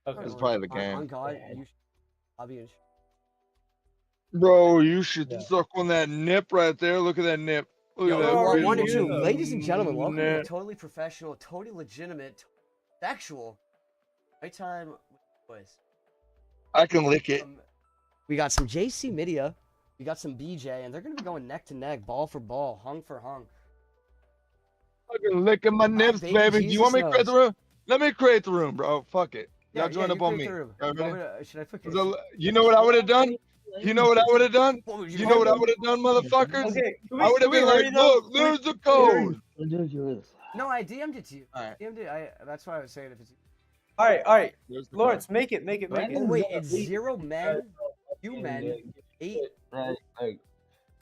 Okay. It's probably the On game. God, you should lobby and Bro, you should Yeah. suck on that nip right there. Look at that nip. Look Yo, at that well, well, beautiful 1 and 2. yeah. Ladies and gentlemen, welcome to the nip. totally professional, totally legitimate, sexual nighttime boys. I can lick it. We got some JC Media, we got some BJ, and they're gonna be going neck to neck, ball for ball, hung for hung. Fucking licking my nips, baby baby. Do you want me to create Jesus the room? Let me create the room, bro. Fuck it. Y'all Yeah, join you up on create me. the room. Y'all You want ready? me to- Should I put? You know what I would have done? You know what I would have done? What would You know what I would have done, motherfuckers? Okay, I would have been like, look, there's the code. No, I DM'd it to you. Alright. DM'd it. That's why I was saying if it's. All right. There's the Lawrence, make it. Oh wait, it's 0 men, 2 men, 8 Right, like,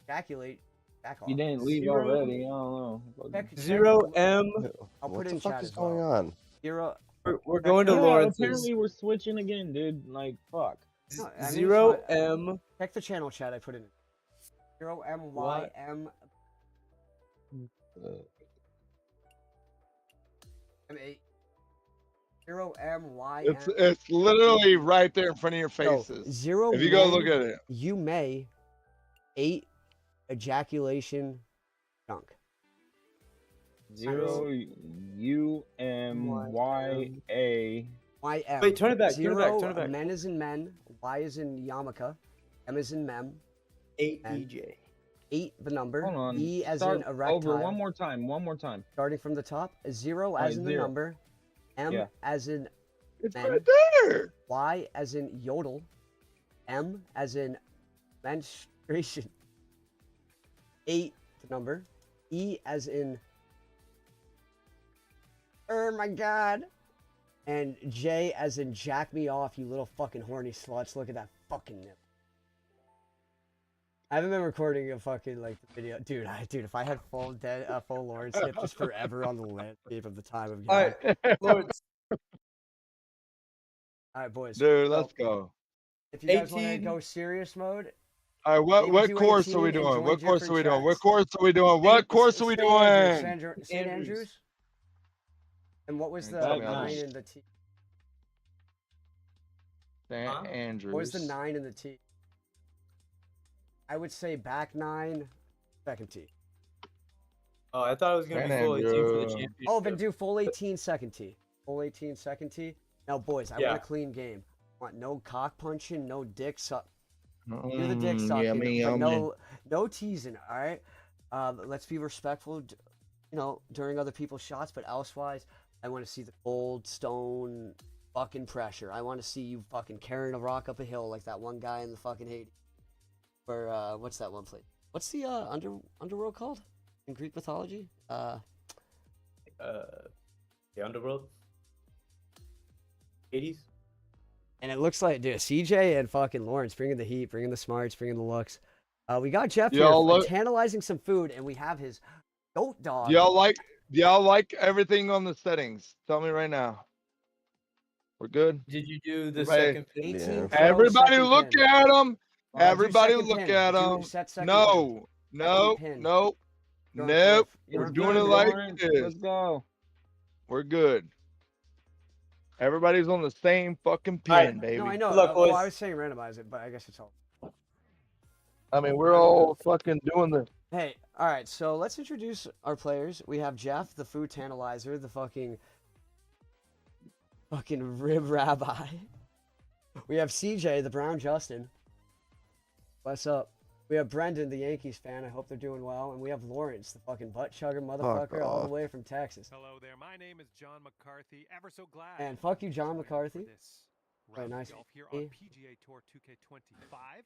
ejaculate. Back off. you didn't leave 0. already. I don't know. Check- 0 M. I'll put What it the in fuck chat is as well. going on? 0. We're going to Yeah, Lawrence's. apparently we're switching again, dude. Like, fuck. No, I mean, 0 it's not- M. Check the channel chat. I put it in. 0 M Y M M8. 0 M Y M. It's literally right there in front of your No, faces. 0 If you go men, look at it. You may 8 ejaculation dunk. 0 UMYA. YM. Wait, turn it back. 0 Turn it back. men is in men. Y is in yarmulke. M is in mem. 8 And- EJ. 8 the number. Hold on. E as Start in erectile. over one more time. Starting from the top. 0 Alright, as in 0. the number. M Yeah. as in It's men. right there. Y as in yodel. M as in menstruation. 8 the number. E as in oh my god. And J as in jack me off, you little fucking horny sluts. Look at that fucking nip. I haven't been recording a fucking like video, dude. If I had full Lawrence nip just forever on the landscape of the time of All right, Lawrence. All right, boys. Dude, So, let's go. if you guys want to 18. go serious mode, All right, Maybe what do course are 18 we and doing? join What course are we different doing? What tracks. course are we doing? What course are we St. doing? Andrews. St. Andrews. Andrews. And what was the Tell me 9 others. in the T? St. Huh? Andrews. What was the 9 in the T? I would say back 9, second T. Oh, I thought it was gonna be San full 18 for the Andrew. championship. Oh, then do full 18 second T. Full 18 second T. Now, boys, I Yeah. want a clean game. I want no cock punching, no dick suck. Do the dick Mm, sucking, yummy, but yummy. no teasing. All right. Let's be respectful. During other people's shots, but elsewise, I want to see the cold stone fucking pressure. I want to see you fucking carrying a rock up a hill like that one guy in the fucking Hades. Or what's that one place? What's the underworld called in Greek mythology? The underworld. 80s. And it looks like, dude, CJ and fucking Lawrence bringing the heat, bringing the smarts, bringing the looks. We got Jeff here tantalizing some food, and we have his goat dog. Y'all like everything on the settings? Tell me right now. We're good. Did you do the Right. second pin? 18 Yeah. pro Everybody second look pin. at them. Do Everybody second look pin. at Do them. set second pin. No, no, pin. nope, You're on nope. fourth. You're We're on doing fourth, it bro. like Lawrence, this. let's go. We're good. Everybody's on the same fucking pin, Alright. baby. No, I know. Look, Well, boys. I was saying randomize it, but I guess it's all. I mean, we're all fucking doing the. Hey, all right. So let's introduce our players. We have Jeff, the food tantalizer, the fucking rib rabbi. We have CJ, the brown Justin. What's up? We have Brendan, the Yankees fan. I hope they're doing well. And we have Lawrence, the fucking butt chugger motherfucker, all the off. way from Texas. Hello there. My name is John McCarthy. Ever so glad. And fuck you, John to join McCarthy. for this Very round of nice. golf here on PGA Tour 2K25.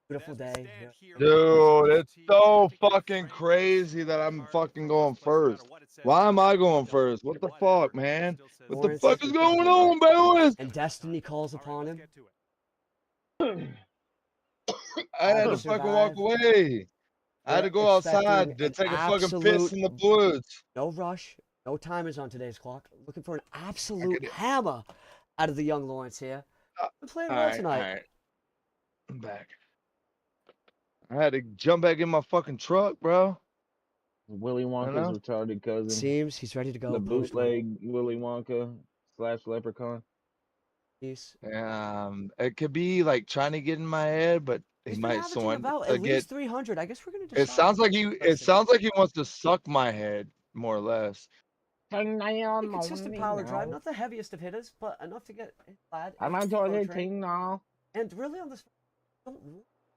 Beautiful As we day. stand Yeah. here with Dude, the it's team, so I think we're fucking framed crazy that I'm hard fucking for going first place, no matter first. what it says. Why am I Still going first? What the whatever, fuck, man? still says What the Lawrence fuck is is the going fucking on, boys? And destiny calls All right, upon let's him. get to it. I had All to to fucking walk survive. away. I had to go outside Expecting to an take a fucking piss absolute- in the woods. No rush. No timers on today's clock. Looking for an absolute it. hammer out of the young Lawrence here. We're playing well Alright, tonight. alright. I'm back. I had to jump back in my fucking truck, bro. Willy know? Wonka's retarded cousin. Seems he's ready to go. The post-game. bootleg Willy Wonka / Leprechaun. piece. It could be like trying to get in my head, but he He's been might averaging someone about to at get. least 300. I guess we're gonna It decide. sounds like he. It Interesting. sounds like he wants to suck my head, more or less. A consistent power drive, not the heaviest of hitters, but enough to get hit flat. I'm on targeting now. And really on this, don't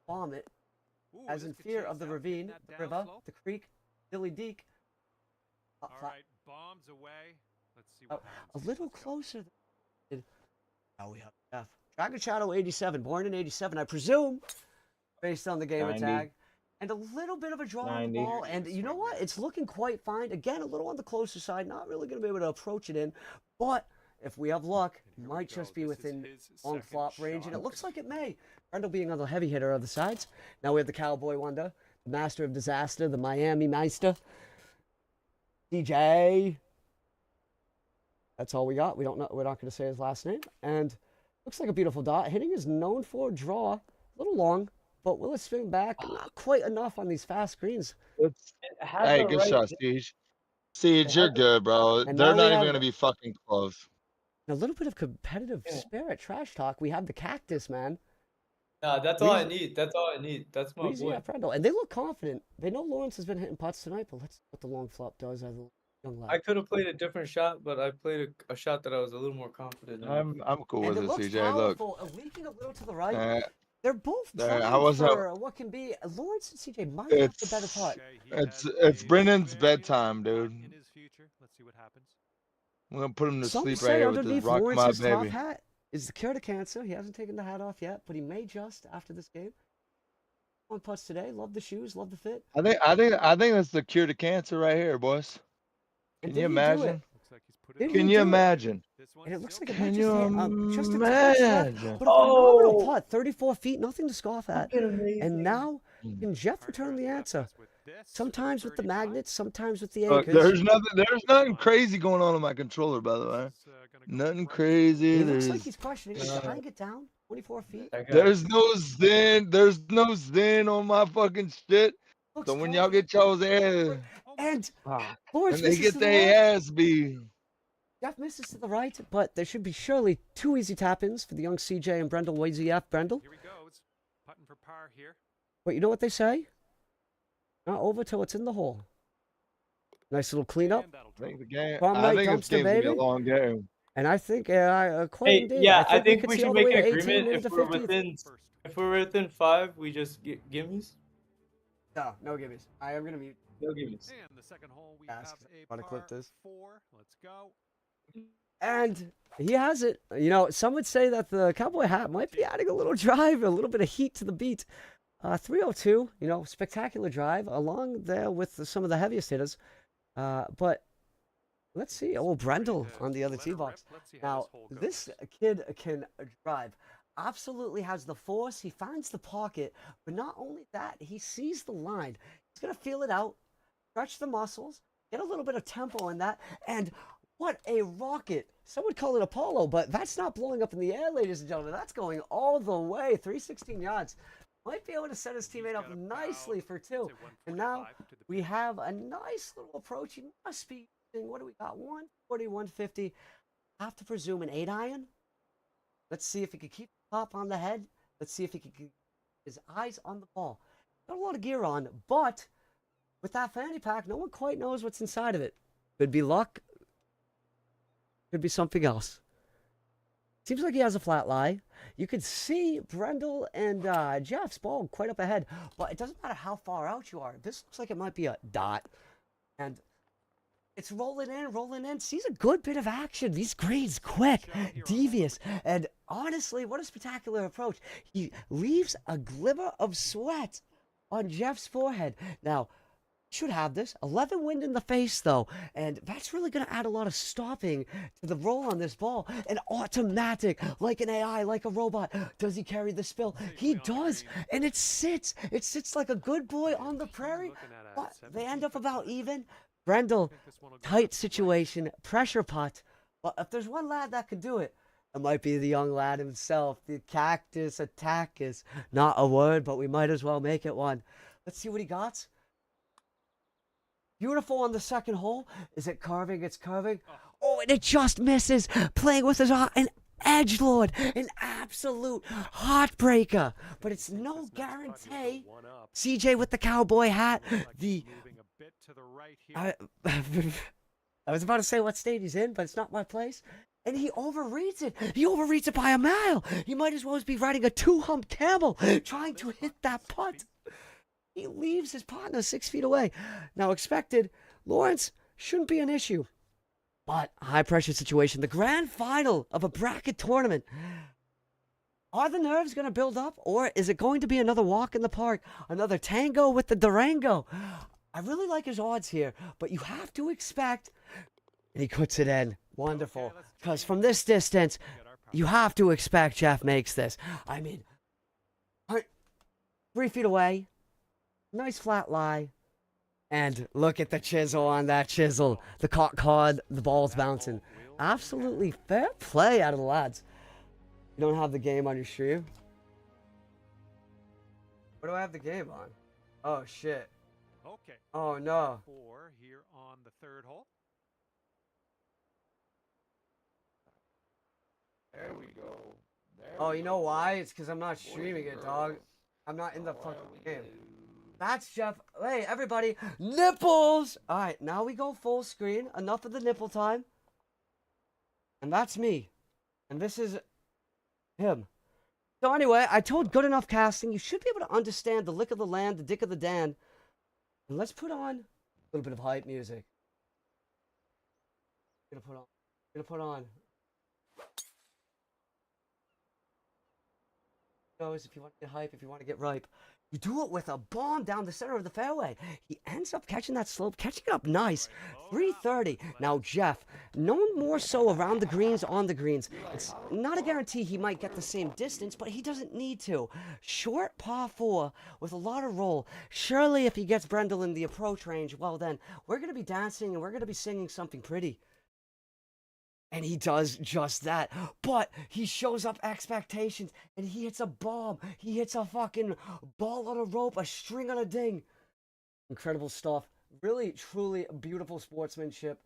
bomb it, Ooh, as this in could fear chase of the out, ravine, getting the that river, downslope. the creek, dilly deek. All right, bombs away. Let's see Oh, what a happens. little Let's go. closer. Now we have Jeff. Dragon Shadow 87, born in 87, I presume, based on the gamer 90. tag. And a little bit of a draw on the 90. ball. And you know what? It's looking quite fine. Again, a little on the closer side. Not really going to be able to approach it in. But if we have luck, And here might we go. just be This is within his long second flop range. And it shot. looks like it may. Brendel being on the heavy hitter of the sides. Now we have the Cowboy Wonder, the Master of Disaster, the Miami Meister. DJ. That's all we got. We don't know. We're not going to say his last name. And looks like a beautiful dot. Hitting is known for draw. A little long, but will it swing back? Not quite enough on these fast greens. It's, It has hey, the good right- shot, Siege. Siege, you're has- good, bro. And They're now we not even have- gonna be fucking close. A little bit of competitive Yeah. spirit, trash talk. We have the Cactus, man. Nah, that's all I Weezy- need. That's all I need. That's my Weezy boy. at Brendel. And they look confident. They know Lawrence has been hitting putts tonight, but let's see what the long flop does as a young lad. I could have played a different shot, but I played a shot that I was a little more confident in. I'm cool And with it it, looks CJ. Look, powerful, leaking a little to the right. They're both there, I primed was, for what can be. Lawrence and CJ might have the better it's- putt. Okay, he it's- has it's a Brennan's very bedtime, good putt dude. In his future. Let's see what happens. I'm gonna put him to Some sleep say right here with this underneath rock my Lawrence's top baby. hat is the cure to cancer. He hasn't taken the hat off yet, but he may just after this game. On putts today. Love the shoes. Love the fit. I think that's the cure to cancer right here, boys. And Can did you he do imagine? it? Looks like he's put Did it he Can on. you do it? imagine? This one's And it looks still like it Can might you just hit just a touch left. imagine? But a phenomenal Oh! putt. 34 feet. Nothing to scoff at. Fucking amazing. And now Mm. can Jeff Hard return the pressed answer? left with this Sometimes with the 35. magnets, sometimes with the Look, anchors. there's nothing crazy going on my controller, by the way. This is, gonna go Nothing right crazy. He looks like There's, he's questioning. He's tying it down. 24 feet. That guy- there's no zen. There's no zen on my fucking shit. Looks So when y'all confident. get y'all's ass, Oh my And Ah, Lawrence and they misses get to the their left. ass beat. Jeff misses to the right, but there should be surely 2 easy tap-ins for the young CJ and Brendel YZF. Brendel. Here he goes. Putting for par here. But you know what they say? Not over till it's in the hole. Nice little cleanup. And that'll I think drop. the game. Prom I night think this dumpster, game's gonna be a baby. long game. And I think quite Hey, indeed. yeah, I think could we see should all the make way an to 18 agreement into if we're 50. within First. if we're within 5, we just get gimmies. No gimmies. I am gonna mute. No gimmies. And the second hole, we Ask have if a I wanna clip par this. 4. Let's go. And he has it. You know, some would say that the cowboy hat might be adding a little drive, a little bit of heat to the beat. 302, you know, spectacular drive along there with some of the heaviest hitters. But let's see. Oh, Brendel on the other Let tee her box. rip. Let's see how Now, hole goes. this kid can drive. Absolutely has the force. He finds the pocket. But not only that, he sees the line. He's going to feel it out, stretch the muscles, get a little bit of tempo in that. And what a rocket. Some would call it Apollo, but that's not blowing up in the air, ladies and gentlemen. That's going all the way, 316 yards. Might be able to set his He's teammate up got nicely about, for let's say, 2. And now 145 to the we pin. have a nice little approach. He must be using, what do we got? 140, 150. Have to presume an 8-iron. Let's see if he can keep the top on the head. Let's see if he can keep his eyes on the ball. Got a lot of gear on, but with that fanny pack, no one quite knows what's inside of it. Could be luck. Could be something else. Seems like he has a flat lie. You could see Brendel and Jeff's ball quite up ahead, but it doesn't matter how far out you are. This looks like it might be a dot. And it's rolling in, sees a good bit of action. These greens, quick, devious, and honestly, what a spectacular approach. He leaves a glimmer of sweat on Jeff's forehead. Now, should have this. 11 wind in the face, though, and that's really going to add a lot of stopping to the roll on this ball. An automatic, like an AI, like a robot. Does he carry the spill? He does, and it sits. It sits like a good boy on the prairie. Looking at a But they 17 end up foot about putt. even. I Brendel, think this one will go tight left. situation, pressure putt. But if there's one lad that could do it, it might be the young lad himself, the Cactus Attackus. Not a word, but we might as well make it one. Let's see what he got. Beautiful on the second hole. Is it carving? It's carving. Oh, and it just misses. Playing with his eye. And edgelord, an absolute heartbreaker. But it's no guarantee. CJ with the cowboy hat. The Moving a bit to the right here. I was about to say what state he's in, but it's not my place. And he overreads it. He overreads it by a mile. He might as well be riding a 2-hump camel trying to hit that putt. He leaves his partner 6 feet away. Now, expected, Lawrence shouldn't be an issue. But high pressure situation, the grand final of a bracket tournament. Are the nerves going to build up, or is it going to be another walk in the park, another tango with the Durango? I really like his odds here, but you have to expect, and he puts it in. Wonderful. Because from this distance, you have to expect Jeff makes this. I mean, 3 feet away, nice flat lie. And look at the chisel on that chisel. The card, the ball's bouncing. Absolutely fair play out of the lads. You don't have the game on your stream? What do I have the game on? Oh, shit. Okay. Oh, no. 4 here on the third hole. There we go. Oh, you know why? It's because I'm not streaming it, dog. I'm not in the fucking game. That's Jeff. Hey, everybody. Nipples! All right, now we go full screen. Enough of the nipple time. And that's me. And this is him. So anyway, I told good enough casting. You should be able to understand the lick of the land, the dick of the Dan. And let's put on a little bit of hype music. Gonna put on. If you want to get hype, if you want to get ripe, you do it with a bomb down the center of the fairway. He ends up catching that slope, catching it up nice. 330. Now, Jeff, known more so around the greens, on the greens. It's not a guarantee he might get the same distance, but he doesn't need to. Short par 4 with a lot of roll. Surely if he gets Brendel in the approach range, well then, we're going to be dancing and we're going to be singing something pretty. And he does just that. But he shows up expectations and he hits a bomb. He hits a fucking ball on a rope, a string on a ding. Incredible stuff. Really, truly beautiful sportsmanship.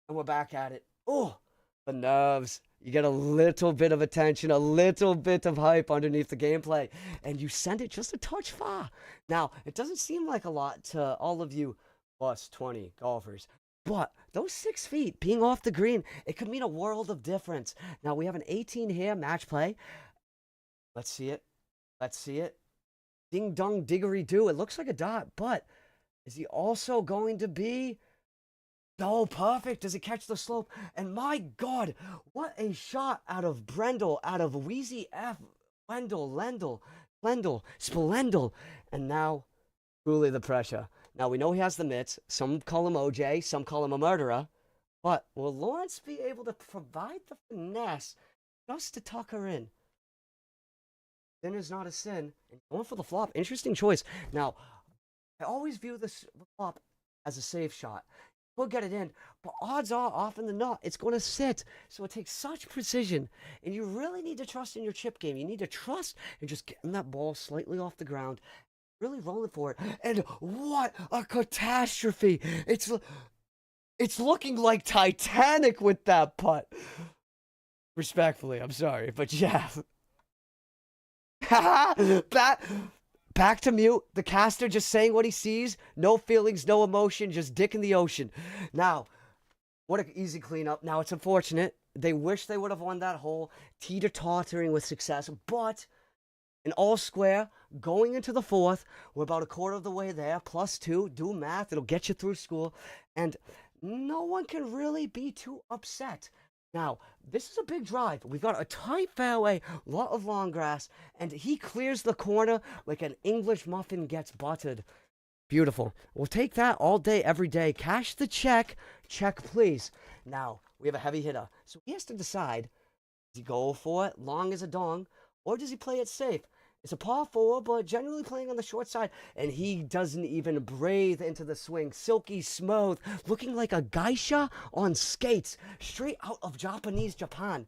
And we're back at it. Oh, the nerves. You get a little bit of attention, a little bit of hype underneath the gameplay. And you send it just a touch far. Now, it doesn't seem like a lot to all of you plus 20 golfers. But those 6 feet being off the green, it could mean a world of difference. Now, we have an 18 here, match play. Let's see it. Let's see it. Ding dong diggery do. It looks like a dot, but is he also going to be? Oh, perfect. Does he catch the slope? And my God, what a shot out of Brendel, out of Wheezy F. Lendl, Splendel. And now, truly the pressure. Now, we know he has the mitts. Some call him OJ, some call him a murderer. But will Lawrence be able to provide the finesse just to tuck her in? Sin is not a sin. And going for the flop, interesting choice. Now, I always view this flop as a safe shot. We'll get it in, but odds are, often than not, it's going to sit. So it takes such precision, and you really need to trust in your chip game. You need to trust and just getting that ball slightly off the ground. Really rolling for it. And what a catastrophe. It's looking like Titanic with that putt. Respectfully, I'm sorry, but yeah. Back to mute. The caster just saying what he sees. No feelings, no emotion, just dick in the ocean. Now, what an easy cleanup. Now, it's unfortunate. They wish they would have won that hole. Teeter-tottering with success, but an all square going into the fourth. We're about a quarter of the way there. +2. Do math. It'll get you through school. And no one can really be too upset. Now, this is a big drive. We've got a tight fairway, lot of long grass, and he clears the corner like an English muffin gets buttered. Beautiful. We'll take that all day, every day. Cash the check. Check, please. Now, we have a heavy hitter. So he has to decide, does he go for it, long as a dong, or does he play it safe? It's a par 4, but generally playing on the short side. And he doesn't even breathe into the swing. Silky smooth, looking like a geisha on skates, straight out of Japanese Japan.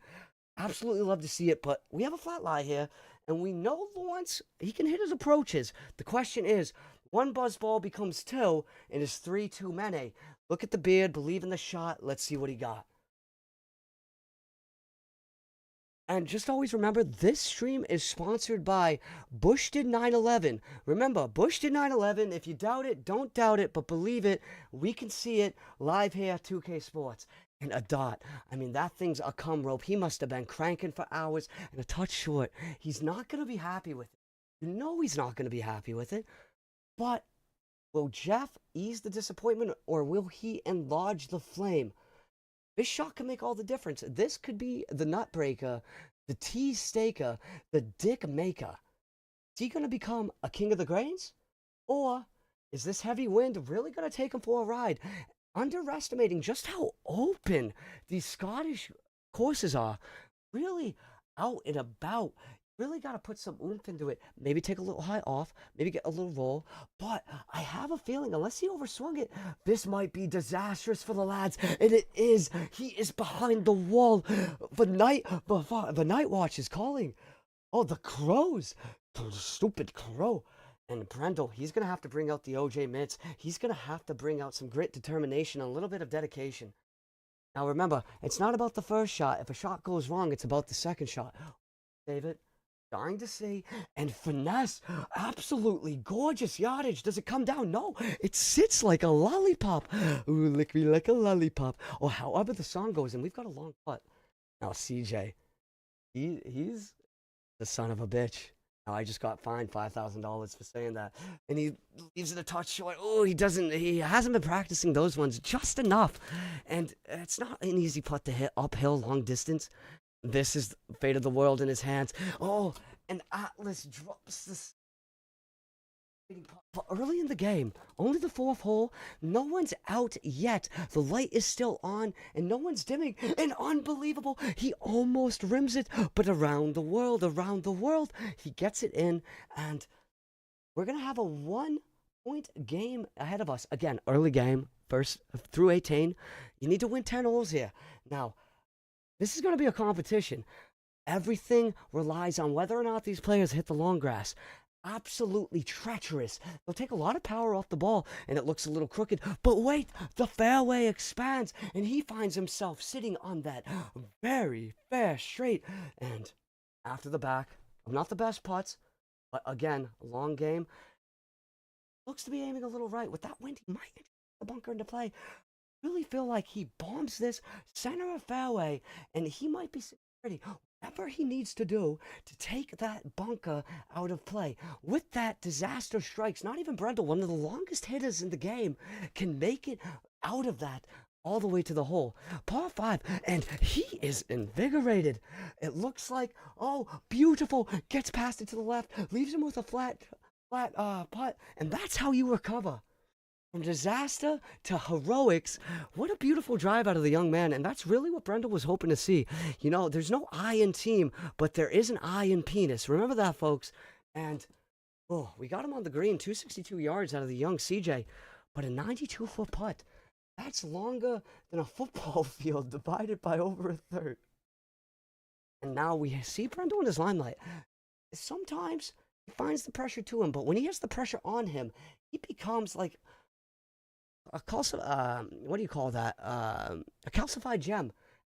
Absolutely love to see it, but we have a flat lie here, and we know Lawrence, he can hit his approaches. The question is, 1 buzz ball becomes 2, and is 3 too many? Look at the beard, believe in the shot. Let's see what he got. And just always remember, this stream is sponsored by Bush Did 9/11. Remember, Bush Did 9/11. If you doubt it, don't doubt it, but believe it. We can see it live here at 2K Sports. And a dot. I mean, that thing's a cum rope. He must have been cranking for hours and a touch short. He's not going to be happy with it. You know he's not going to be happy with it. But will Jeff ease the disappointment, or will he enlarge the flame? This shot can make all the difference. This could be the nut breaker, the tease staker, the dick maker. Is he going to become a king of the grains? Or is this heavy wind really going to take him for a ride? Underestimating just how open these Scottish courses are. Really out and about. Really got to put some oomph into it. Maybe take a little high off. Maybe get a little roll. But I have a feeling, unless he overswung it, this might be disastrous for the lads. And it is. He is behind the wall. The night watch is calling. Oh, the crows. The stupid crow. And Brendel, he's going to have to bring out the OJ mitts. He's going to have to bring out some grit, determination, and a little bit of dedication. Now remember, it's not about the first shot. If a shot goes wrong, it's about the second shot. Save it. Starting to see, and finesse, absolutely gorgeous yardage. Does it come down? No, it sits like a lollipop. Ooh, lick me like a lollipop. Or however the song goes, and we've got a long putt. Now CJ, he's the son of a bitch. Now I just got fined $5,000 for saying that, and he leaves it a touch short. Oh, he hasn't been practicing those ones just enough, and it's not an easy putt to hit uphill long distance. This is the fate of the world in his hands. Oh, and Atlas drops this. But early in the game, only the fourth hole, no one's out yet. The light is still on, and no one's dimming. And unbelievable, he almost rims it, but around the world, he gets it in, and we're going to have a 1-point game ahead of us. Again, early game, first through 18. You need to win 10 holes here. Now, this is going to be a competition. Everything relies on whether or not these players hit the long grass. Absolutely treacherous. They'll take a lot of power off the ball, and it looks a little crooked. But wait, the fairway expands, and he finds himself sitting on that very fair straight. And after the back, not the best putts, but again, long game. Looks to be aiming a little right. With that wind, he might enter the bunker into play. Really feel like he bombs this center of fairway, and he might be ready. Whatever he needs to do to take that bunker out of play. With that, disaster strikes. Not even Brendel, one of the longest hitters in the game, can make it out of that all the way to the hole. Par 5, and he is invigorated. It looks like, oh, beautiful. Gets past it to the left, leaves him with a flat putt, and that's how you recover. From disaster to heroics. What a beautiful drive out of the young man, and that's really what Brendel was hoping to see. You know, there's no I in team, but there is an I in penis. Remember that, folks. And, oh, we got him on the green, 262 yards out of the young CJ, but a 92-foot putt. That's longer than a football field divided by over a third. And now we see Brendel in his limelight. Sometimes he finds the pressure to him, but when he has the pressure on him, he becomes like a what do you call that? A calcified gem,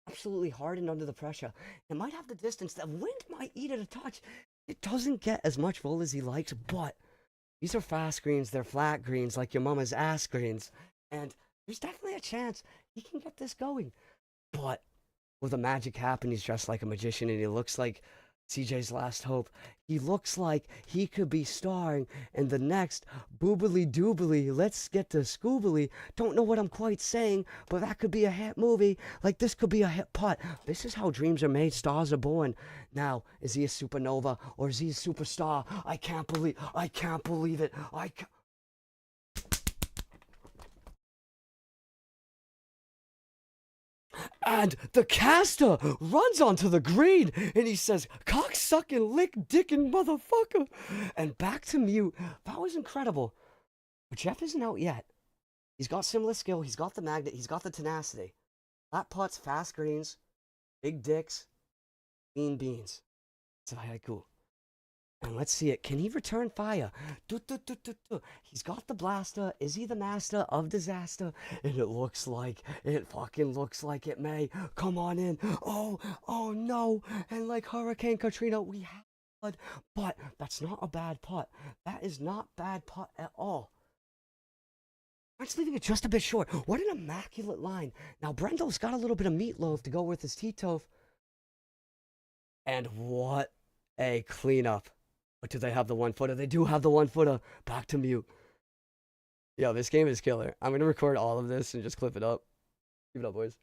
absolutely hardened under the pressure. It might have the distance. The wind might eat it a touch. It doesn't get as much roll as he likes, but these are fast greens. They're flat greens, like your mama's ass greens. And there's definitely a chance he can get this going. But will the magic happen? He's dressed like a magician, and he looks like CJ's last hope. He looks like he could be starring in the next Boobily Doobily, Let's Get to Scoobily. Don't know what I'm quite saying, but that could be a hit movie. Like, this could be a hit putt. This is how dreams are made, stars are born. Now, is he a supernova, or is he a superstar? I can't believe it. And the caster runs onto the green, and he says, cocksucking, lick dickin' motherfucker. And back to mute. That was incredible. But Jeff isn't out yet. He's got similar skill. He's got the magnet. He's got the tenacity. Flat putts, fast greens, big dicks, mean beans. It's a haiku. And let's see it. Can he return fire? He's got the blaster. Is he the master of disaster? And it fucking looks like it may. Come on in. Oh no. And like Hurricane Katrina, we have blood. But that's not a bad putt. That is not bad putt at all. I'm just leaving it just a bit short. What an immaculate line. Now, Brendo's got a little bit of meatloaf to go with his Titof. And what a cleanup. But do they have the 1-footer? They do have the 1-footer. Back to mute. Yo, this game is killer. I'm going to record all of this and just clip it up. Keep it up, boys.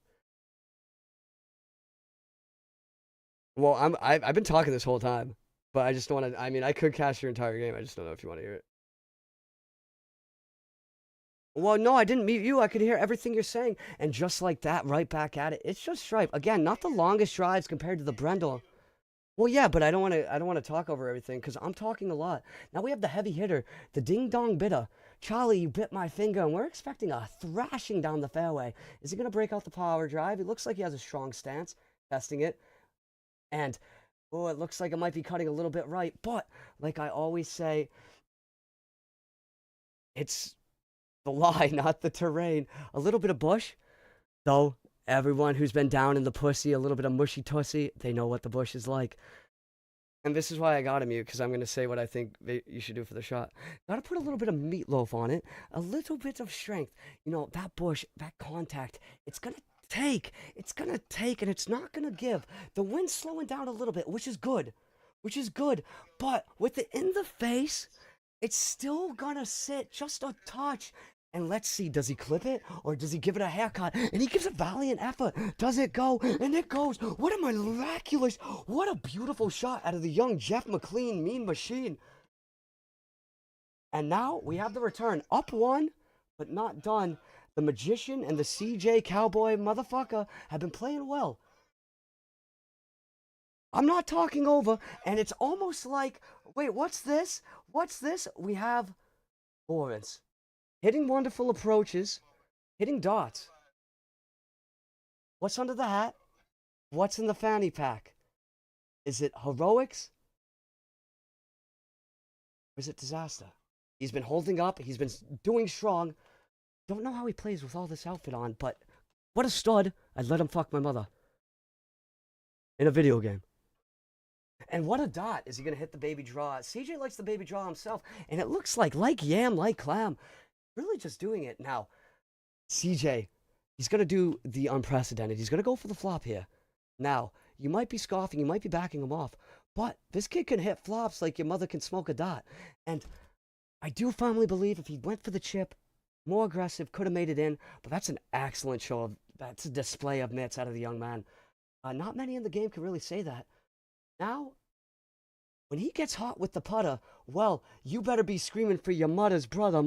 Well, I've been talking this whole time. But I just don't want to... I mean, I could cast your entire game. I just don't know if you want to hear it. Well, no, I didn't mute you. I could hear everything you're saying. And just like that, right back at it. It's just Stripe. Again, not the longest drives compared to the Brendel. Well, yeah, but I don't want to talk over everything because I'm talking a lot. Now we have the heavy hitter, the ding-dong bitter. Charlie, you bit my finger, and we're expecting a thrashing down the fairway. Is he going to break out the power drive? It looks like he has a strong stance. Testing it. And, oh, it looks like it might be cutting a little bit right. But, like I always say, it's the lie, not the terrain. A little bit of bush, though. Everyone who's been down in the pussy, a little bit of mushy tussy, they know what the bush is like. And this is why I got him you, because I'm going to say what I think you should do for the shot. Got to put a little bit of meatloaf on it, a little bit of strength. You know, that bush, that contact, it's going to take, and it's not going to give. The wind's slowing down a little bit, which is good, but with it in the face, it's still going to sit just a touch. And let's see, does he clip it or does he give it a haircut? And he gives a valiant effort. Does it go? And it goes. What a miraculous, what a beautiful shot out of the young Jeff McLean mean machine. And now we have the return. Up one, but not done. The magician and the CJ cowboy motherfucker have been playing well. I'm not talking over, and it's almost like, wait, what's this? We have Lawrence. Hitting wonderful approaches, hitting dots. What's under the hat? What's in the fanny pack? Is it heroics? Or is it disaster? He's been holding up. He's been doing strong. Don't know how he plays with all this outfit on, but what a stud. I'd let him fuck my mother. In a video game. And what a dot. Is he going to hit the baby draw? CJ likes the baby draw himself. And it looks like yam, like clam. Really just doing it. Now, CJ, he's going to do the unprecedented. He's going to go for the flop here. Now, you might be scoffing, you might be backing him off, but this kid can hit flops like your mother can smoke a dot. And I do firmly believe if he went for the chip, more aggressive, could have made it in, but that's an excellent show of, that's a display of mitts out of the young man. Not many in the game can really say that. Now, when he gets hot with the putter, well, you better be screaming for your mother's brother,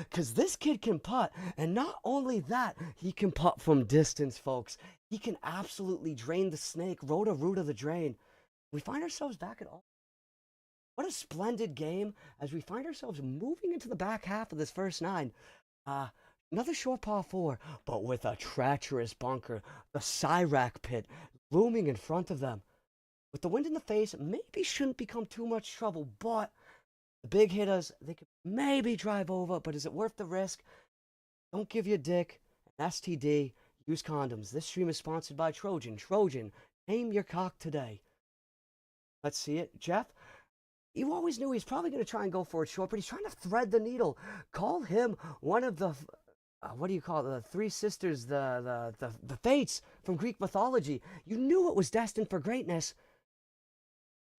because this kid can putt. And not only that, he can putt from distance, folks. He can absolutely drain the snake, root of the drain. We find ourselves back at all. What a splendid game as we find ourselves moving into the back half of this first nine. Another short par 4, but with a treacherous bunker, the Cyrac pit looming in front of them. With the wind in the face, maybe shouldn't become too much trouble, but the big hitters, they could maybe drive over, but is it worth the risk? Don't give your dick an STD. Use condoms. This stream is sponsored by Trojan. Trojan, tame your cock today. Let's see it. Jeff, you always knew he's probably going to try and go for it short, but he's trying to thread the needle. Call him one of the... what do you call it? The three sisters, the fates from Greek mythology. You knew it was destined for greatness.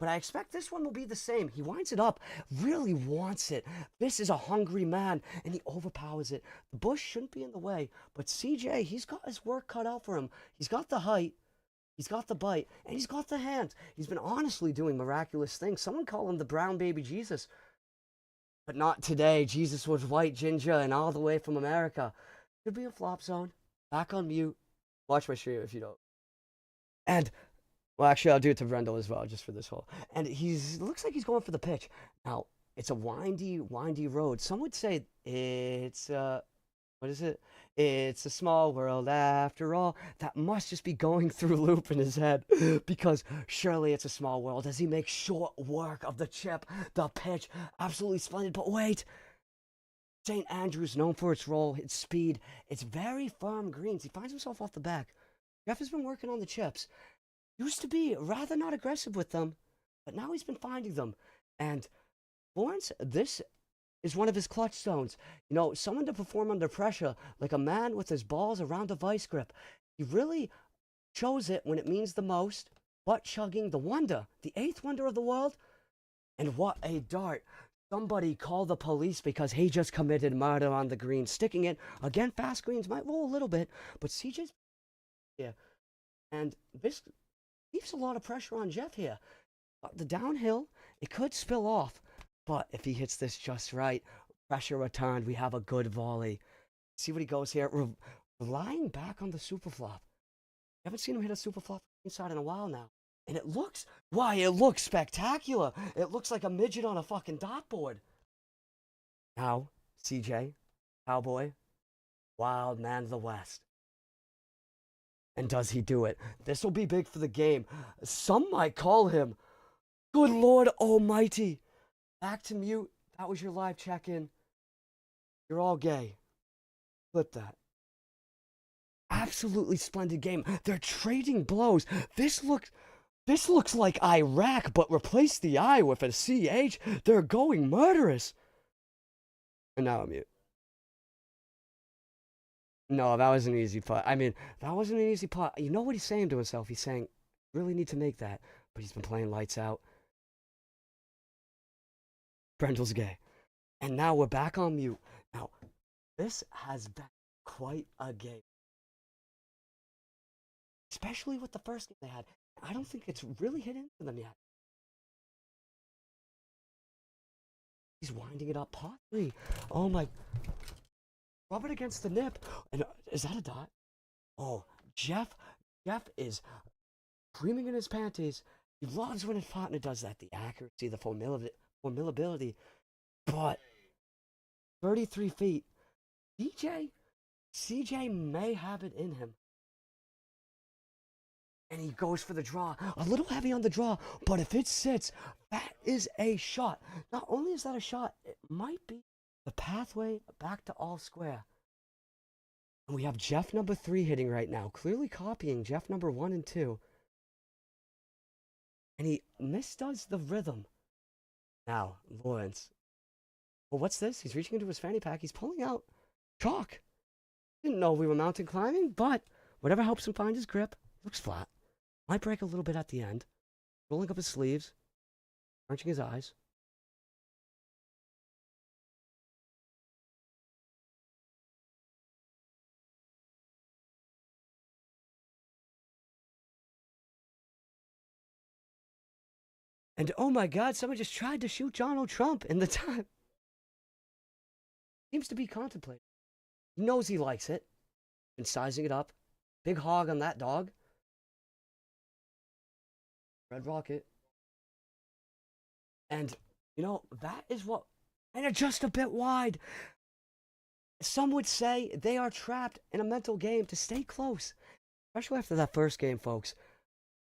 But I expect this one will be the same. He winds it up, really wants it. This is a hungry man, and he overpowers it. The bush shouldn't be in the way, but CJ, he's got his work cut out for him. He's got the height, he's got the bite, and he's got the hands. He's been honestly doing miraculous things. Someone call him the brown baby Jesus. But not today. Jesus was white ginger and all the way from America. Could be a flop zone. Back on mute. Watch my stream if you don't. And... well, actually, I'll do it to Brendel as well, just for this hole. And looks like he's going for the pitch. Now, it's a windy road. Some would say it's What is it? It's a small world after all. That must just be going through loop in his head because surely it's a small world as he makes short work of the chip, the pitch. Absolutely splendid. But wait, St. Andrews, known for its roll, its speed, its very firm greens. He finds himself off the back. Jeff has been working on the chips. Used to be rather not aggressive with them, but now he's been finding them. And Lawrence, this is one of his clutch stones. You know, someone to perform under pressure, like a man with his balls around a vice grip. He really shows it when it means the most, butt chugging the wonder, the eighth wonder of the world. And what a dart. Somebody call the police because he just committed murder on the green. Sticking it. Again, fast greens might roll a little bit, but CJ's here. And this leaves a lot of pressure on Jeff here. The downhill, it could spill off. But if he hits this just right, pressure returned, we have a good volley. See what he goes here. Relying back on the super flop. I haven't seen him hit a super flop inside in a while now. And it looks, why, it looks spectacular. It looks like a midget on a fucking dartboard. Now, CJ, cowboy, wild man of the West. And does he do it? This will be big for the game. Some might call him, good Lord Almighty. Back to mute. That was your live check-in. You're all gay. Flip that. Absolutely splendid game. They're trading blows. This looks like Iraq, but replace the I with a CH. They're going murderous. And now I'm mute. No, that was an easy putt. I mean, that wasn't an easy putt. You know what he's saying to himself? He's saying, really need to make that. But he's been playing lights out. Brendel's gay. And now we're back on mute. Now, this has been quite a game. Especially with the first game they had. I don't think it's really hit into them yet. He's winding it up. Pot 3. Oh my. Rub it against the nip. And is that a dot? Oh, Jeff is creaming in his panties. He loves when his partner does that. The accuracy, the formidability. But 33 feet. CJ may have it in him. And he goes for the draw. A little heavy on the draw, but if it sits, that is a shot. Not only is that a shot, it might be the pathway back to all square. And we have Jeff number 3 hitting right now, clearly copying Jeff number 1 and 2. And he misdoes the rhythm. Now, Lawrence. Well, what's this? He's reaching into his fanny pack. He's pulling out chalk. Didn't know we were mountain climbing, but whatever helps him find his grip. Looks flat. Might break a little bit at the end. Rolling up his sleeves. Crunching his eyes. And oh my God, someone just tried to shoot Donald Trump in the time. Seems to be contemplating. He knows he likes it. Been sizing it up. Big hog on that dog. Red Rocket. And, you know, that is what... And it's just a bit wide. Some would say they are trapped in a mental game to stay close. Especially after that first game, folks.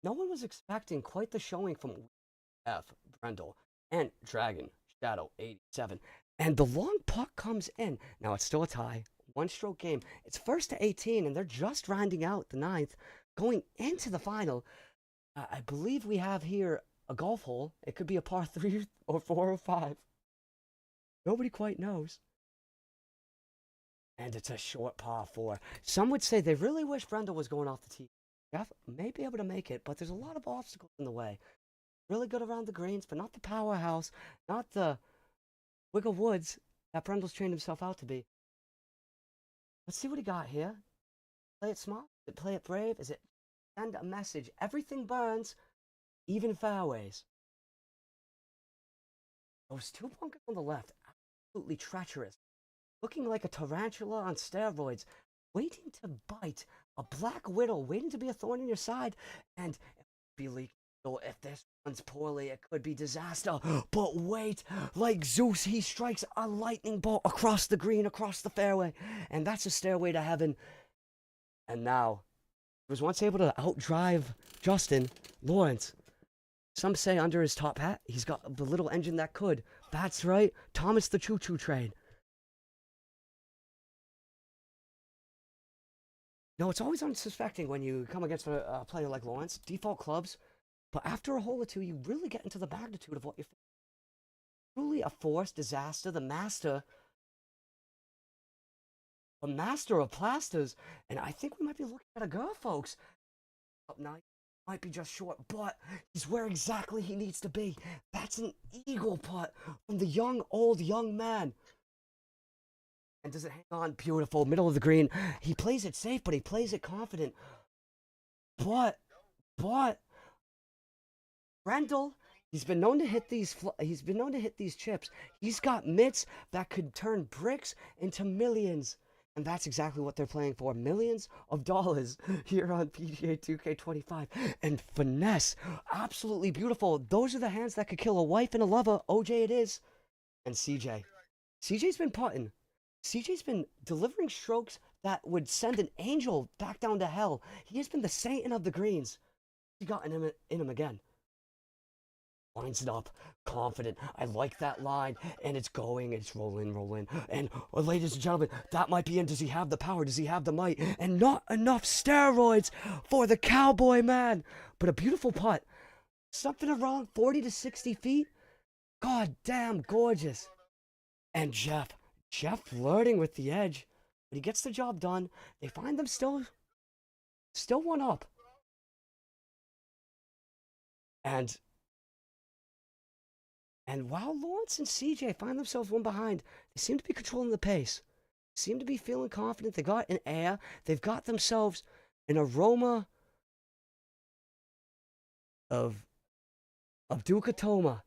No one was expecting quite the showing from F. Brendel and Dragon Shadow 87. And the long puck comes in. Now, it's still a tie. One-stroke game. It's first to 18, and they're just rounding out the 9th. Going into the final... I believe we have here a golf hole. It could be a par 3 or 4 or 5. Nobody quite knows. And it's a short par 4. Some would say they really wish Brendel was going off the tee. Jeff may be able to make it, but there's a lot of obstacles in the way. Really good around the greens, but not the powerhouse, not the Wiggle Woods that Brendel's trained himself out to be. Let's see what he got here. Play it smart? Play it brave? Is it send a message? Everything burns, even fairways. Those 2 bunkers on the left, absolutely treacherous. Looking like a tarantula on steroids, waiting to bite. A black widow waiting to be a thorn in your side, and be leaking So if this runs poorly, it could be disaster. But wait, like Zeus, he strikes a lightning bolt across the green, across the fairway. And that's a stairway to heaven. And now, he was once able to outdrive Justin Lawrence. Some say under his top hat, he's got the little engine that could. That's right, Thomas the Choo Choo Train. No, it's always unsuspecting when you come against a player like Lawrence. Default clubs. But after a hole or two, you really get into the magnitude of what you're facing. Truly a force, disaster, the master of plasters. And I think we might be looking at a girl, folks. Up night, might be just short, but he's where exactly he needs to be. That's an eagle putt from the young man. And does it hang on? Beautiful. Middle of the green. He plays it safe, but he plays it confident. But, Rendell, he's been known to hit these chips. He's got mitts that could turn bricks into millions. And that's exactly what they're playing for. Millions of dollars here on PGA 2K25. And finesse. Absolutely beautiful. Those are the hands that could kill a wife and a lover. OJ it is. And CJ. CJ's been putting. CJ's been delivering strokes that would send an angel back down to hell. He has been the Satan of the greens. He got in him again. Lines it up, confident. I like that line, and it's going, it's rolling. And, ladies and gentlemen, that might be in. Does he have the power? Does he have the might? And not enough steroids for the cowboy man. But a beautiful putt. Something around 40 to 60 feet. God damn gorgeous. And Jeff flirting with the edge. But he gets the job done. They find them still one up. And while Lawrence and CJ find themselves one behind, they seem to be controlling the pace. Seem to be feeling confident. They got an air. They've got themselves an aroma of Ducatoma.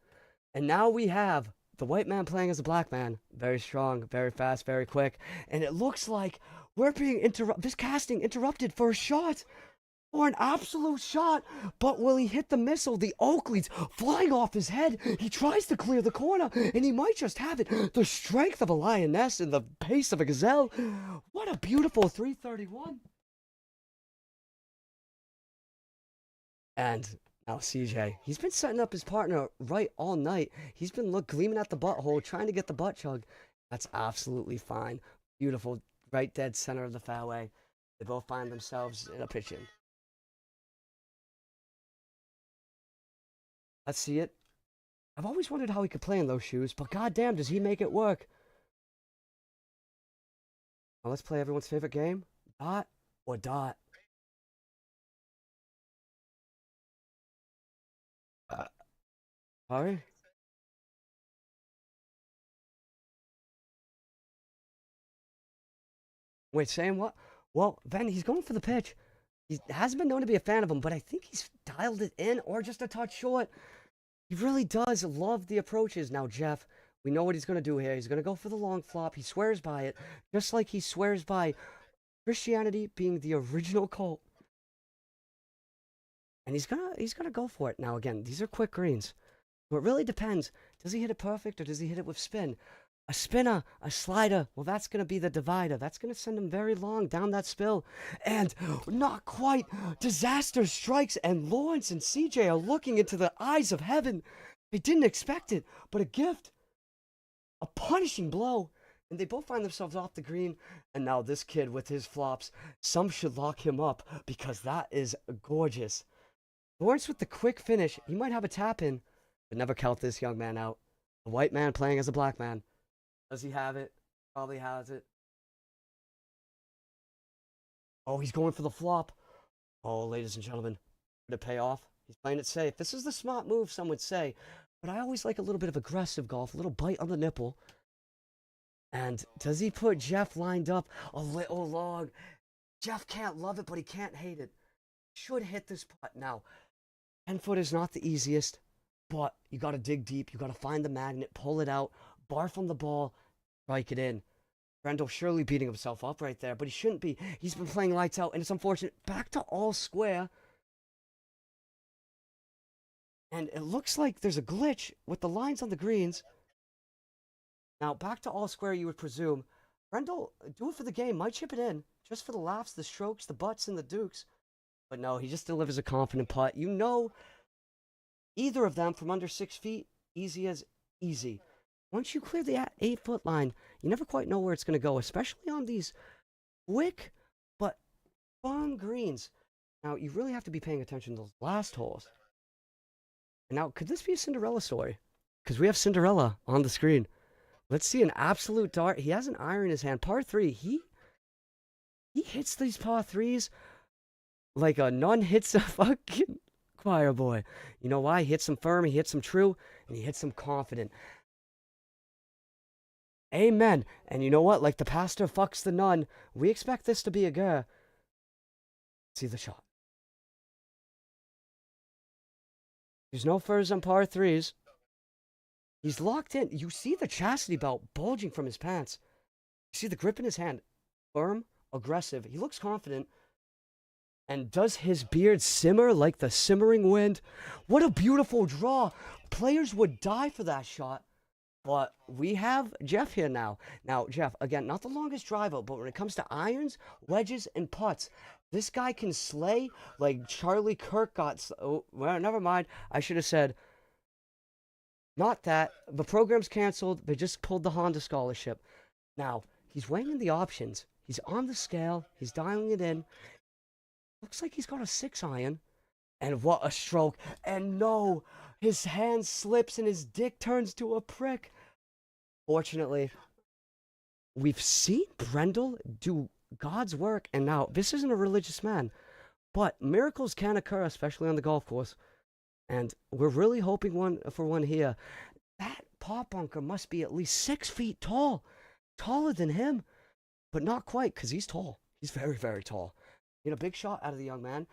And now we have the white man playing as a black man. Very strong, very fast, very quick. And it looks like we're being this casting interrupted for a shot. For an absolute shot, but will he hit the missile? The Oakley's flying off his head. He tries to clear the corner, and he might just have it. The strength of a lioness and the pace of a gazelle. What a beautiful 331. And now CJ, he's been setting up his partner right all night. He's been gleaming at the butthole, trying to get the butt chug. That's absolutely fine. Beautiful, right dead center of the fairway. They both find themselves in a pitch-in. Let's see it. I've always wondered how he could play in those shoes, but goddamn, does he make it work? Now let's play everyone's favorite game. Dot or dot? Sorry? Wait, saying what? Well, Ben, he's going for the pitch. He hasn't been known to be a fan of him, but I think he's dialed it in or just a touch short. He really does love the approaches. Now, Jeff, we know what he's going to do here. He's going to go for the long flop. He swears by it, just like he swears by Christianity being the original cult. And he's gonna go for it. Now, again, these are quick greens. So it really depends. Does he hit it perfect or does he hit it with spin? A spinner, a slider, well, that's going to be the divider. That's going to send him very long down that spill. And not quite. Disaster strikes, and Lawrence and CJ are looking into the eyes of heaven. They didn't expect it, but a gift. A punishing blow. And they both find themselves off the green. And now this kid with his flops, some should lock him up because that is gorgeous. Lawrence with the quick finish. He might have a tap in, but never count this young man out. A white man playing as a black man. Does he have it? Probably has it. Oh, he's going for the flop. Oh, ladies and gentlemen, did it pay off? He's playing it safe. This is the smart move, some would say. But I always like a little bit of aggressive golf, a little bite on the nipple. And does he put Jeff lined up a little long? Jeff can't love it, but he can't hate it. Should hit this putt. Now, 10 foot is not the easiest, but you got to dig deep. You got to find the magnet, pull it out, barf on the ball, strike it in. Brendel surely beating himself up right there, but he shouldn't be. He's been playing lights out, and it's unfortunate. Back to all square. And it looks like there's a glitch with the lines on the greens. Now, back to all square, you would presume. Brendel, do it for the game. Might chip it in. Just for the laughs, the strokes, the butts, and the dukes. But no, he just delivers a confident putt. You know, either of them from under 6 feet, easy as easy. Once you clear the 8-foot line, you never quite know where it's going to go, especially on these quick but fun greens. Now, you really have to be paying attention to those last holes. Now, could this be a Cinderella story? Because we have Cinderella on the screen. Let's see an absolute dart. He has an iron in his hand. Par 3. He hits these par 3s like a nun hits a fucking choir boy. You know why? He hits them firm, he hits them true, and he hits them confident. Amen. And you know what? Like the pastor fucks the nun, we expect this to be a girl. See the shot. There's no furs on par 3s. He's locked in. You see the chastity belt bulging from his pants. You see the grip in his hand. Firm, aggressive. He looks confident. And does his beard simmer like the simmering wind? What a beautiful draw. Players would die for that shot. But we have Jeff here now. Now, Jeff, again, not the longest driver, but when it comes to irons, wedges, and putts, this guy can slay like Charlie Kirk got. Oh, well, never mind. I should have said, not that. The program's canceled. They just pulled the Honda scholarship. Now, he's weighing in the options. He's on the scale. He's dialing it in. Looks like he's got a 6-iron. And what a stroke. And no, his hand slips and his dick turns to a prick. Fortunately, we've seen Brendel do God's work. And now, this isn't a religious man. But miracles can occur, especially on the golf course. And we're really hoping for one here. That pot bunker must be at least 6 feet tall. Taller than him. But not quite, because he's tall. He's very, very tall. You know, big shot out of the young man.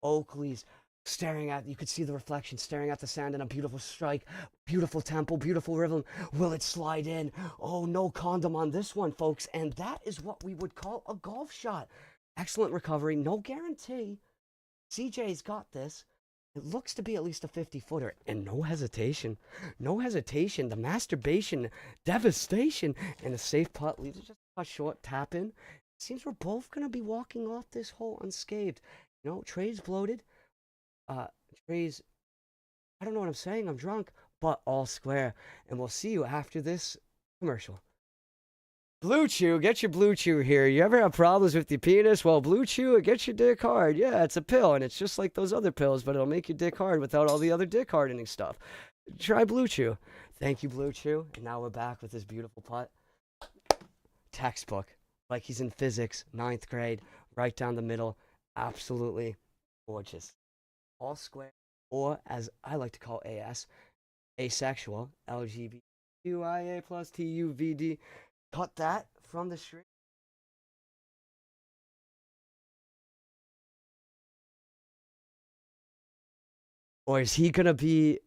Oakley's staring at, you could see the reflection, staring at the sand in a beautiful strike. Beautiful tempo, beautiful rhythm. Will it slide in? Oh, no condom on this one, folks. And that is what we would call a golf shot. Excellent recovery. No guarantee. CJ's got this. It looks to be at least a 50-footer. And no hesitation. No hesitation. The masturbation, devastation, and a safe putt leaves just a short tap in. Seems we're both going to be walking off this hole unscathed. You know, Trey's bloated. Trey's, I don't know what I'm saying. I'm drunk, but all square. And we'll see you after this commercial. Blue Chew, get your Blue Chew here. You ever have problems with your penis? Well, Blue Chew, it gets your dick hard. Yeah, it's a pill, and it's just like those other pills, but it'll make your dick hard without all the other dick hardening stuff. Try Blue Chew. Thank you, Blue Chew. And now we're back with this beautiful putt. Textbook. Like he's in physics, 9th grade, right down the middle. Absolutely gorgeous. All square, or as I like to call AS, asexual, LGBTQIA plus TUVD. Cut that from the street. Or is he going to be...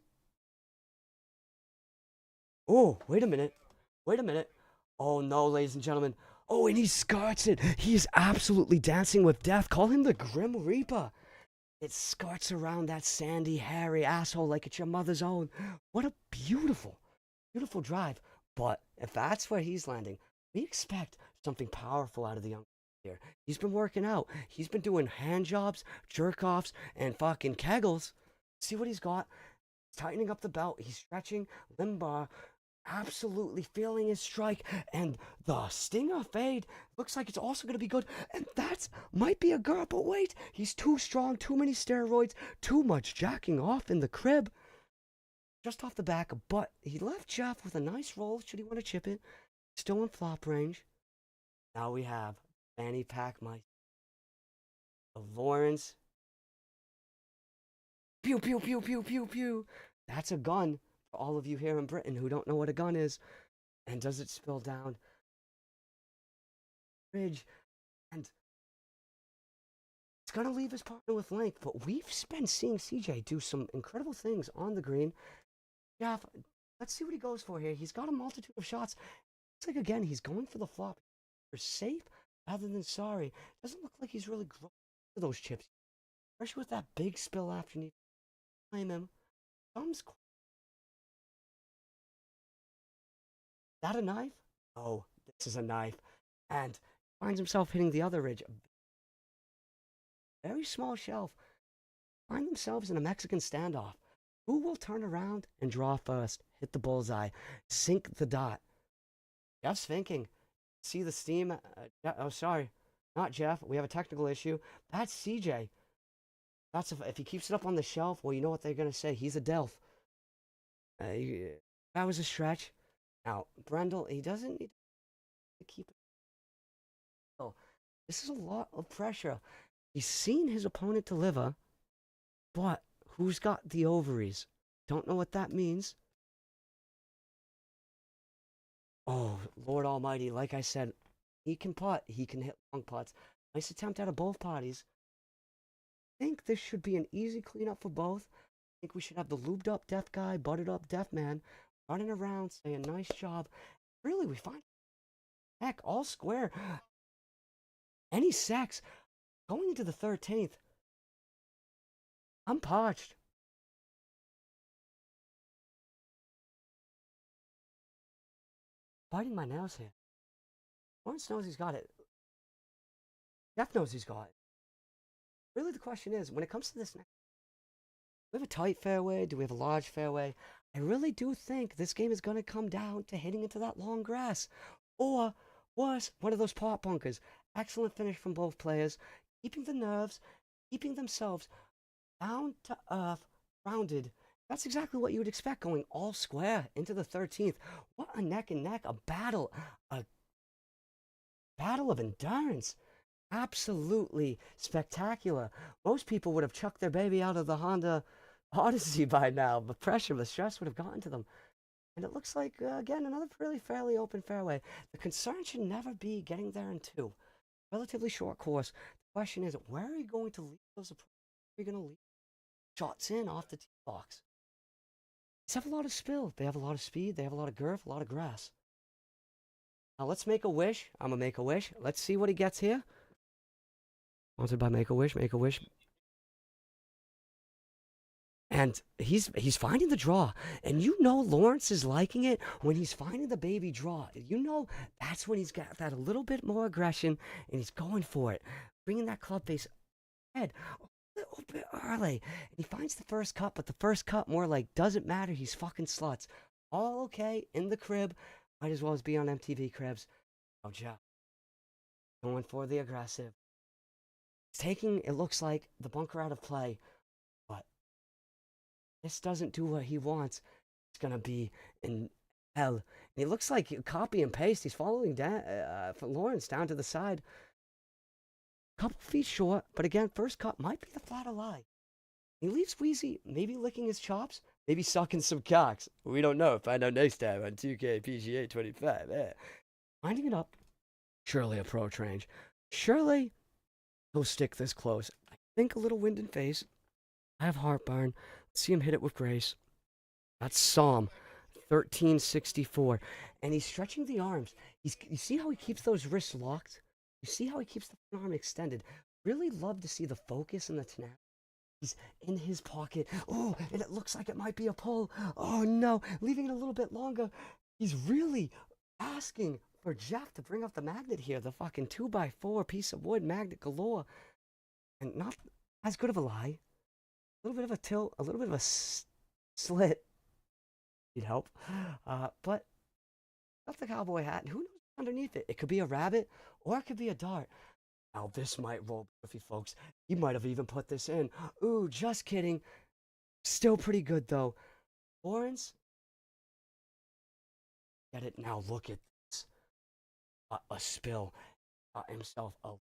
Oh, wait a minute. Wait a minute. Oh no, ladies and gentlemen. Oh, and he skirts it. He is absolutely dancing with death. Call him the Grim Reaper. It skirts around that sandy, hairy asshole like it's your mother's own. What a beautiful, beautiful drive. But if that's where he's landing, we expect something powerful out of the young here. He's been working out. He's been doing hand jobs, jerk-offs, and fucking kegels. See what he's got? Tightening up the belt. He's stretching, limbar. Absolutely feeling his strike, and the stinger fade looks like it's also going to be good, and that might be a girl, but wait, he's too strong, too many steroids, too much jacking off in the crib. Just off the back, but he left Jeff with a nice roll, should he want to chip it, still in flop range. Now we have Fanny Pack Mike, Lawrence, pew pew pew pew pew pew, that's a gun. For all of you here in Britain who don't know what a gun is, and does it spill down bridge, and it's gonna leave his partner with length. But we've been seeing CJ do some incredible things on the green. Jeff, let's see what he goes for here. He's got a multitude of shots. Looks like again he's going for the flop. For safe rather than sorry. Doesn't look like he's really growing for those chips, especially with that big spill after. Blame him. thumb's. Is that a knife? Oh, this is a knife. And finds himself hitting the other ridge. Very small shelf. Find themselves in a Mexican standoff. Who will turn around and draw first? Hit the bullseye. Sink the dot. Jeff's thinking. See the steam. Oh, sorry. Not Jeff. We have a technical issue. That's CJ. That's if he keeps it up on the shelf, well, you know what they're going to say. He's a Delph. That was a stretch. Now, Brendel, he doesn't need to keep it. Oh, this is a lot of pressure. He's seen his opponent deliver, but who's got the ovaries? Don't know what that means. Oh, Lord Almighty, like I said, he can putt. He can hit long putts. Nice attempt out of both parties. I think this should be an easy cleanup for both. I think we should have the lubed up deaf guy, buttered up deaf man, running around saying nice job. Really, we find heck all square. Any sex going into the 13th. I'm parched. Biting my nails here. Lawrence knows he's got it. Jeff knows he's got it. Really, the question is, when it comes to this next, do we have a tight fairway? Do we have a large fairway? I really do think this game is going to come down to hitting into that long grass. Or, worse, one of those pot bunkers. Excellent finish from both players. Keeping the nerves, keeping themselves down to earth, grounded. That's exactly what you would expect going all square into the 13th. What a neck and neck, a battle of endurance. Absolutely spectacular. Most people would have chucked their baby out of the Honda Odyssey by now. The pressure, the stress would have gotten to them. And it looks like, again, another really fairly open fairway. The concern should never be getting there in two. Relatively short course. The question is, where are you going to leave those approaches? Where are you going to leave shots in off the tee box? They have a lot of spill. They have a lot of speed. They have a lot of girth, a lot of grass. Now let's make a wish. I'm going to make a wish. Let's see what he gets here. Sponsored by Make-A-Wish, Make-A-Wish. And he's finding the draw. And you know Lawrence is liking it when he's finding the baby draw. You know that's when he's got that a little bit more aggression and he's going for it. Bringing that club face ahead a little bit early. And he finds the first cut, but the first cut more like doesn't matter. He's fucking sluts. All okay in the crib. Might as well as be on MTV Cribs. Oh, Jeff. Going for the aggressive. He's taking, it looks like, the bunker out of play. But this doesn't do what he wants. It's going to be in hell. And he looks like copy and paste. He's following Lawrence down to the side. Couple feet short, but again, first cut might be the flatter lie. He leaves Wheezy maybe licking his chops, maybe sucking some cocks. We don't know. Find out next time on 2K PGA 25. Winding it up. Surely approach range. Surely he'll stick this close. I think a little wind and face. I have heartburn. Let's see him hit it with grace. That's Psalm 1364. And he's stretching the arms. You see how he keeps those wrists locked? You see how he keeps the arm extended? Really love to see the focus and the tenacity. He's in his pocket. Oh, and it looks like it might be a pull. Oh no, leaving it a little bit longer. He's really asking for Jeff to bring up the magnet here. The fucking 2x4 piece of wood, magnet galore. And not as good of a lie. A little bit of a tilt, a little bit of a slit. Need help. But not the cowboy hat. And who knows underneath it? It could be a rabbit or it could be a dart. Now this might roll with you folks. He might have even put this in. Ooh, just kidding. Still pretty good though. Lawrence. Get it now. Look at this. A spill. Himself. Oh,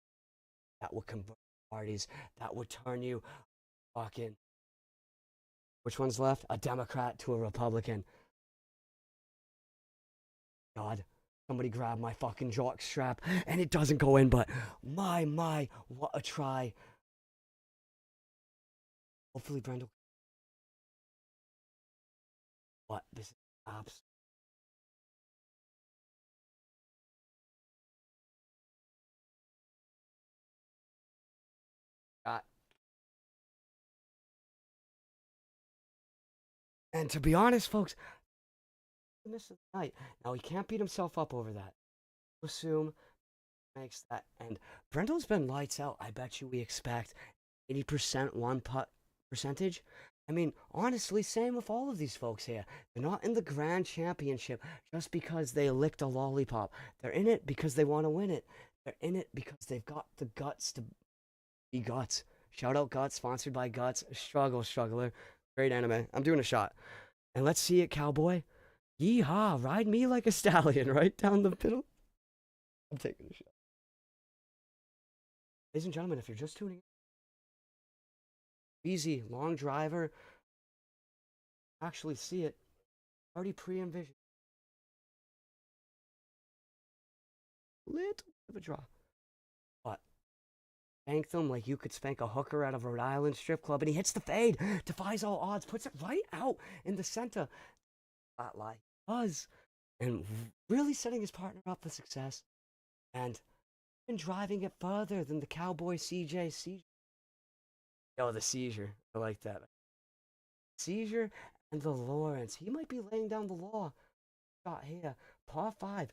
that would convert parties. That would turn you fucking. Which one's left? A Democrat to a Republican. God. Somebody grab my fucking jock strap, and it doesn't go in, but my, what a try. Hopefully Brendel. What? This is absolutely. And to be honest, folks, miss of the night. Now he can't beat himself up over that. Assume makes that. And Brendel's been lights out. I bet you we expect 80% one putt percentage. I mean, honestly, same with all of these folks here. They're not in the Grand Championship just because they licked a lollipop. They're in it because they want to win it. They're in it because they've got the guts to be Guts. Shout out Guts, sponsored by Guts. Struggler. Great anime. I'm doing a shot. And let's see it, cowboy. Yeehaw, ride me like a stallion right down the middle. I'm taking a shot. Ladies and gentlemen, if you're just tuning in, easy, long driver. Actually see it. Already pre-envisioned. Little bit of a draw. But spank them like you could spank a hooker at a Rhode Island strip club, and he hits the fade, defies all odds, puts it right out in the center. That lie does, and really setting his partner up for success, and been driving it further than the Cowboy CJ seizure. Oh, the seizure. I like that. Seizure and the Lawrence. He might be laying down the law. Shot here. Par 5.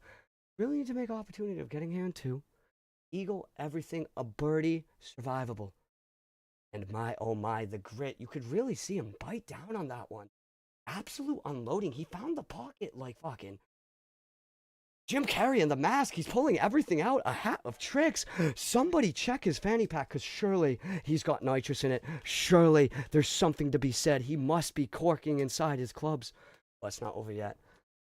Really need to make opportunity of getting here in 2. Eagle, everything, a birdie, survivable. And my, oh my, the grit. You could really see him bite down on that one. Absolute unloading. He found the pocket like fucking Jim Carrey in The Mask. He's pulling everything out. A hat of tricks. Somebody check his fanny pack, because surely he's got nitrous in it. Surely there's something to be said. He must be corking inside his clubs. But it's not over yet.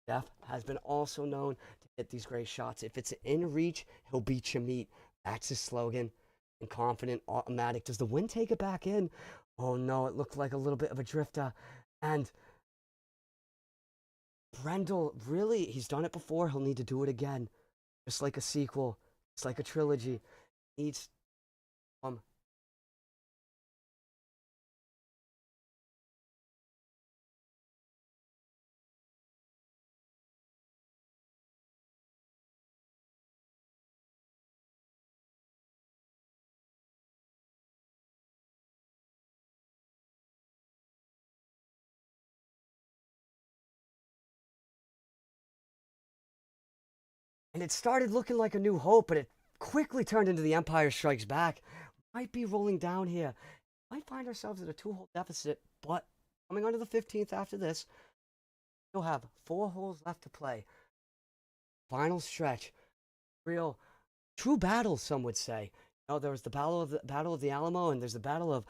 Jeff has been also known to hit these great shots. If it's in reach, he'll beat your meat. That's his slogan. And confident, automatic. Does the wind take it back in? Oh no, it looked like a little bit of a drifter. And Brendel, really, he's done it before. He'll need to do it again. Just like a sequel. It's like a trilogy. Needs and it started looking like A New Hope, but it quickly turned into The Empire Strikes Back. Might be rolling down here. Might find ourselves at a 2-hole deficit, but coming onto the 15th after this, we'll have 4 holes left to play. Final stretch. Real, true battles, some would say. You know, there was the Battle of the Alamo, and there's the Battle of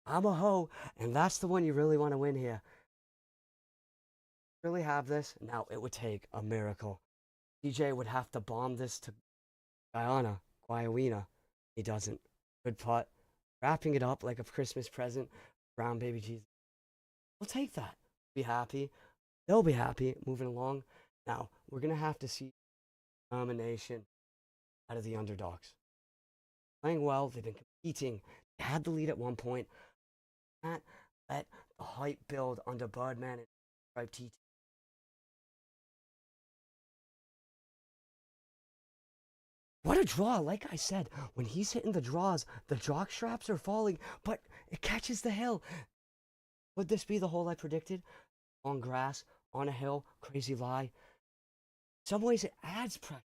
Amaho, and that's the one you really want to win here. Really have this? Now, it would take a miracle. DJ would have to bomb this to Guyana. He doesn't. Good putt. Wrapping it up like a Christmas present. Brown baby Jesus. We'll take that. Be happy. They'll be happy. Moving along. Now, we're going to have to see domination out of the underdogs. Playing well. They've been competing. They had the lead at one point. Can't let the hype build under Birdman and Stripe TT. What a draw. Like I said, when he's hitting the draws, the jock straps are falling, but it catches the hill. Would this be the hole I predicted? On grass, on a hill, crazy lie. In some ways, it adds pressure,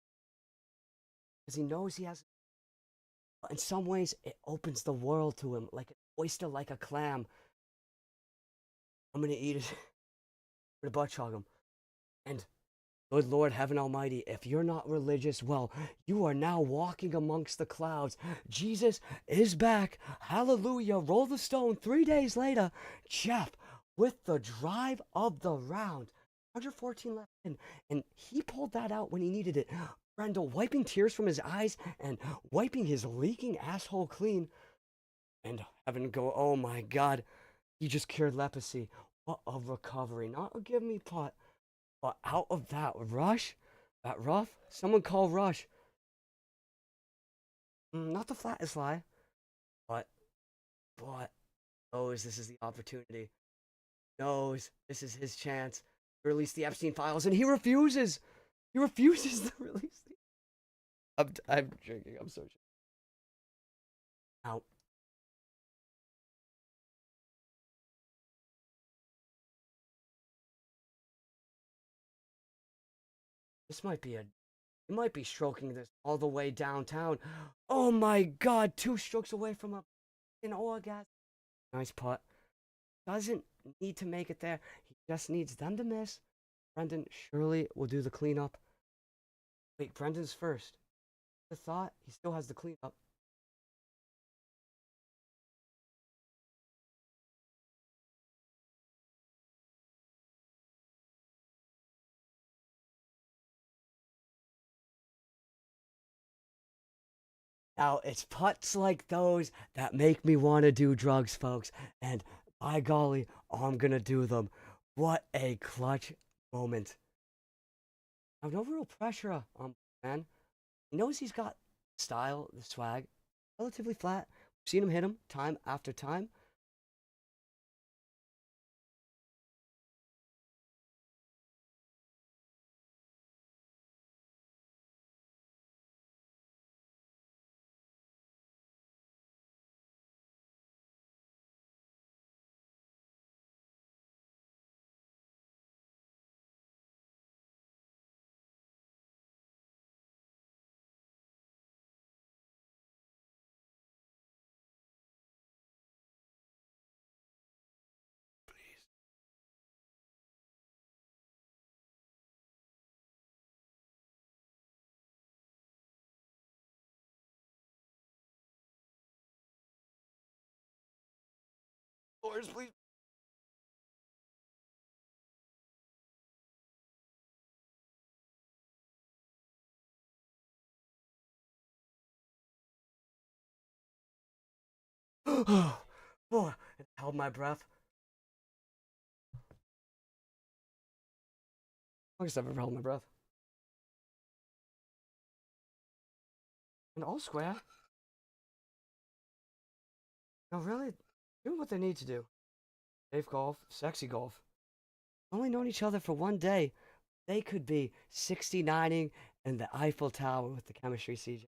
because he knows he has. But in some ways, it opens the world to him, like an oyster, like a clam. I'm going to eat it. I'm going to butt chug him. And good Lord, heaven almighty, if you're not religious, well, you are now walking amongst the clouds. Jesus is back. Hallelujah. Roll the stone. 3 days later, Jeff with the drive of the round. 114 left in, and he pulled that out when he needed it. Brendel wiping tears from his eyes and wiping his leaking asshole clean. And having to go, oh my God, he just cured leprosy. What a recovery. Not a give me putt. But out of that rush, that rough, someone call rush. Not the flattest lie, but knows this is the opportunity. Knows this is his chance to release the Epstein files, and he refuses. He refuses to release the. I'm drinking. I'm so. Out. This might be a. You might be stroking this all the way downtown. Oh my God! 2 strokes away from an orgasm. Nice putt. Doesn't need to make it there. He just needs them to miss. Brendan surely will do the cleanup. Wait, Brendan's first. The thought he still has the cleanup. Now, it's putts like those that make me want to do drugs, folks. And by golly, I'm going to do them. What a clutch moment. Now, no real pressure on man. He knows he's got style, the swag, relatively flat. We've seen him hit him time after time. Boys, please. Oh, I held my breath. Longest I've ever held my breath. And all square. No, really, doing what they need to do. Safe golf, sexy golf. Only known each other for one day. They could be 69ing in the Eiffel Tower with the chemistry, CJ. You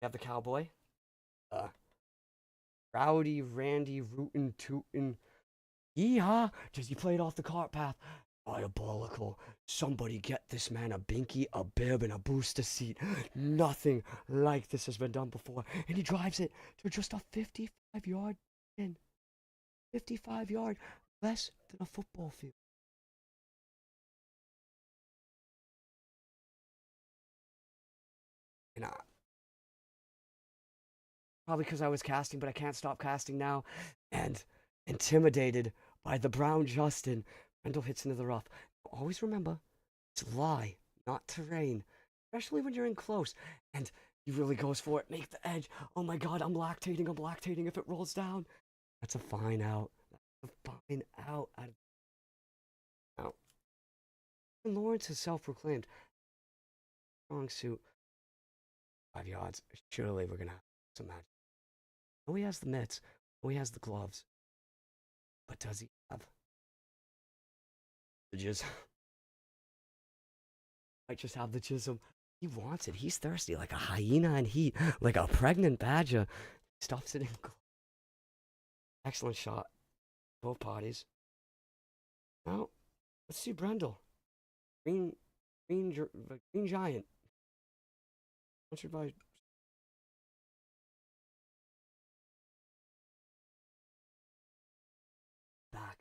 have the cowboy. Rowdy, Randy, rootin', tootin'. Yeehaw! Just he played off the cart path. Diabolical. Somebody get this man a binky, a bib, and a booster seat. Nothing like this has been done before. And he drives it to just a 55-yard in. 55-yard, less than a football field. And probably because I was casting, but I can't stop casting now. And intimidated by the brown Justin, Rendell hits into the rough. Always remember, it's lie, not terrain. Especially when you're in close. And he really goes for it. Make the edge. Oh my God, I'm lactating if it rolls down. That's a fine out. That's a fine out. Out. And Lawrence is self-proclaimed. Strong suit. 5 yards. Surely we're going to have some magic. Oh, he has the mitts. Oh, he has the gloves. But does he have the jism? Might just have the jism. He wants it. He's thirsty like a hyena in heat, like a pregnant badger. Stuffs it in. Excellent shot. Both parties. Now, let's see Brendel. Green Giant. Sponsored by. Back.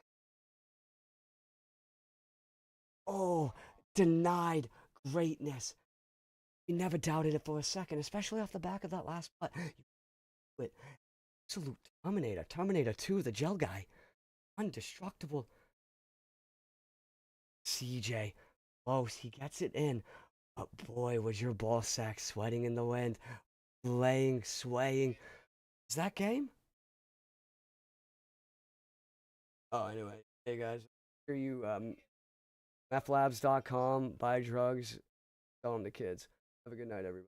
Oh, denied greatness. We never doubted it for a second, especially off the back of that last putt. Absolute Terminator. Terminator 2, the gel guy. Indestructible. CJ. Close. He gets it in. But boy, was your ball sack sweating in the wind. Laying, swaying. Is that game? Oh, anyway. Hey, guys. Here you, methlabs.com. Buy drugs. Sell them to kids. Have a good night, everybody.